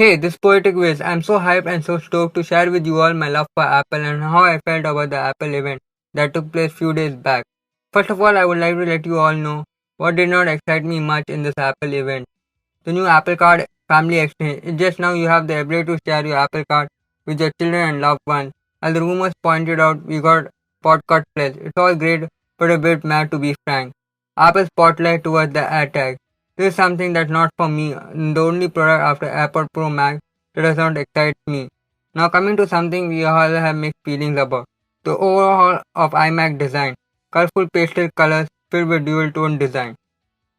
Hey, this poetic ways. I'm so hyped and so stoked to share with you all my love for Apple and how I felt about the Apple event that took place few days back. First of all, I would like to let you all know what did not excite me much in this Apple event. The new Apple Card Family Exchange. It's just now you have the ability to share your Apple Card with your children and loved ones. As the rumors pointed out, we got podcast pledge. It's all great, but a bit mad to be frank. Apple spotlight towards the AirTag. This is something that's not for me. The only product after AirPod Pro Max that does not excite me. Now coming to something we all have mixed feelings about. The overhaul of iMac design. Colorful pastel colors filled with dual tone design.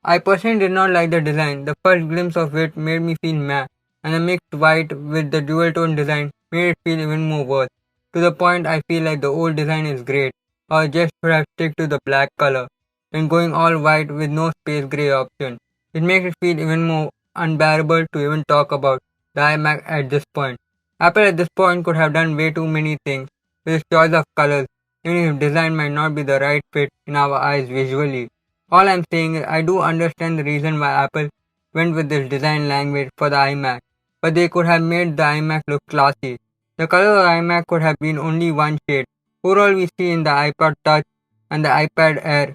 I personally did not like the design. The first glimpse of it made me feel meh, and the mixed white with the dual tone design made it feel even more worse. To the point I feel like the old design is great, or just should have stick to the black color, than going all white with no space gray option. It makes it feel even more unbearable to even talk about the iMac at this point. Apple at this point could have done way too many things with its choice of colors, even if design might not be the right fit in our eyes visually. All I'm saying is I do understand the reason why Apple went with this design language for the iMac, but they could have made the iMac look classy. The color of the iMac could have been only one shade. Overall, we see in the iPod Touch and the iPad Air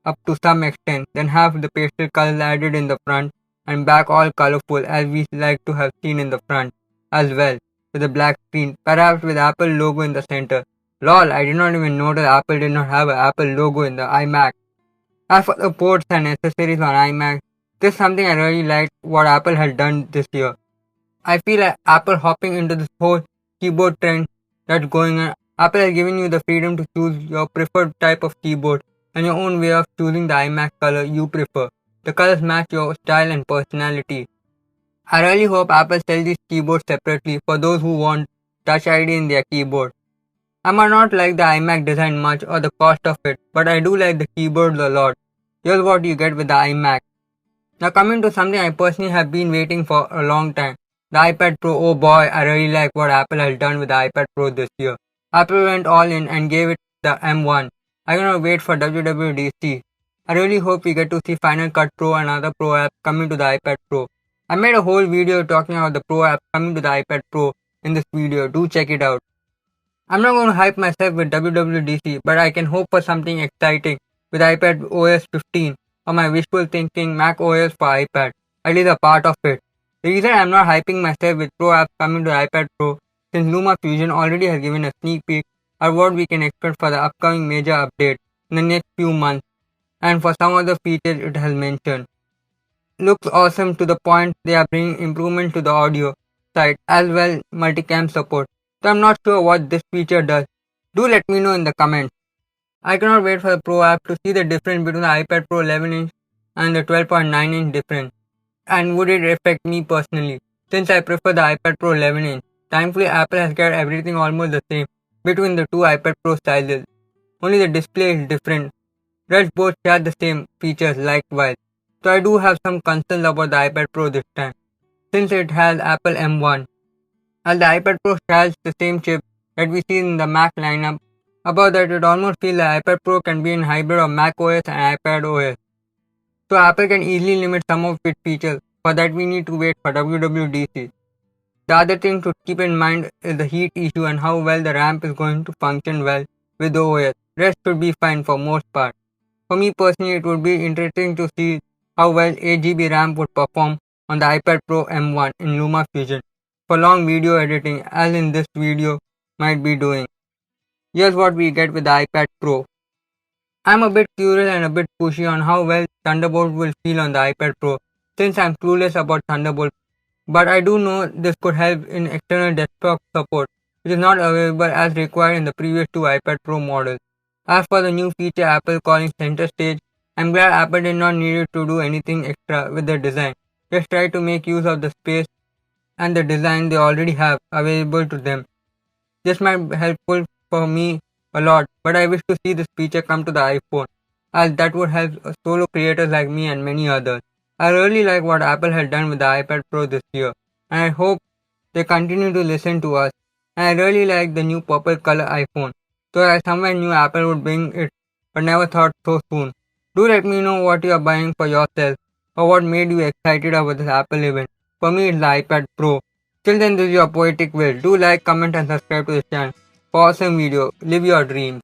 up to some extent, then have the pastel colors added in the front and back all colorful as we like to have seen in the front as well, with a black screen, perhaps with Apple logo in the center. Lol, I did not even notice Apple did not have an Apple logo in the iMac. As for the ports and accessories on iMac, this is something I really liked what Apple has done this year. I feel like Apple hopping into this whole keyboard trend that's going on. Apple has given you the freedom to choose your preferred type of keyboard and your own way of choosing the iMac color you prefer. The colors match your style and personality. I really hope Apple sells these keyboards separately for those who want Touch ID in their keyboard. I might not like the iMac design much or the cost of it, but I do like the keyboard a lot. Here's what you get with the iMac. Now coming to something I personally have been waiting for a long time. The iPad Pro. Oh boy, I really like what Apple has done with the iPad Pro this year. Apple went all in and gave it the M1. I cannot wait for WWDC. I really hope we get to see Final Cut Pro and other Pro apps coming to the iPad Pro. I made a whole video talking about the Pro apps coming to the iPad Pro in this video. Do check it out. I'm not going to hype myself with WWDC, but I can hope for something exciting with iPad OS 15 or my wishful thinking Mac OS for iPad, at least a part of it. The reason I'm not hyping myself with Pro apps coming to iPad Pro since Luma Fusion already has given a sneak peek at what we can expect for the upcoming major update in the next few months and for some of the features it has mentioned. Looks awesome to the point they are bringing improvement to the audio side as well multicam support. So I'm not sure what this feature does. Do let me know in the comments. I cannot wait for the Pro app to see the difference between the iPad Pro 11-inch and the 12.9-inch difference. And would it affect me personally, since I prefer the iPad Pro 11-inch. Thankfully, Apple has kept everything almost the same between the two iPad Pro sizes. Only the display is different. Rest both share the same features likewise. So I do have some concerns about the iPad Pro this time, since it has Apple M1. As the iPad Pro shares the same chip that we see in the Mac lineup, about that it almost feels the iPad Pro can be a hybrid of Mac OS and iPad OS. So Apple can easily limit some of its features, for that we need to wait for WWDC. The other thing to keep in mind is the heat issue and how well the RAM is going to function well with the OS. Rest should be fine for most part. For me personally, it would be interesting to see how well 8GB RAM would perform on the iPad Pro M1 in Luma Fusion for long video editing as in this video might be doing. Here's what we get with the iPad Pro. I'm a bit curious and a bit pushy on how well Thunderbolt will feel on the iPad Pro since I'm clueless about Thunderbolt, but I do know this could help in external desktop support which is not available as required in the previous two iPad Pro models. As for the new feature Apple calling Center Stage, I'm glad Apple did not need to do anything extra with the design. Just try to make use of the space and the design they already have available to them. This might be helpful for me a lot, but I wish to see this feature come to the iPhone, as that would help solo creators like me and many others. I really like what Apple has done with the iPad Pro this year, and I hope they continue to listen to us. And I really like the new purple color iPhone, so I somewhere knew Apple would bring it, but never thought so soon. Do let me know what you are buying for yourself, or what made you excited about this Apple event. For me, it's the iPad Pro. Till then, this is your poetic will. Do like, comment and subscribe to this channel for awesome video. Live your dreams.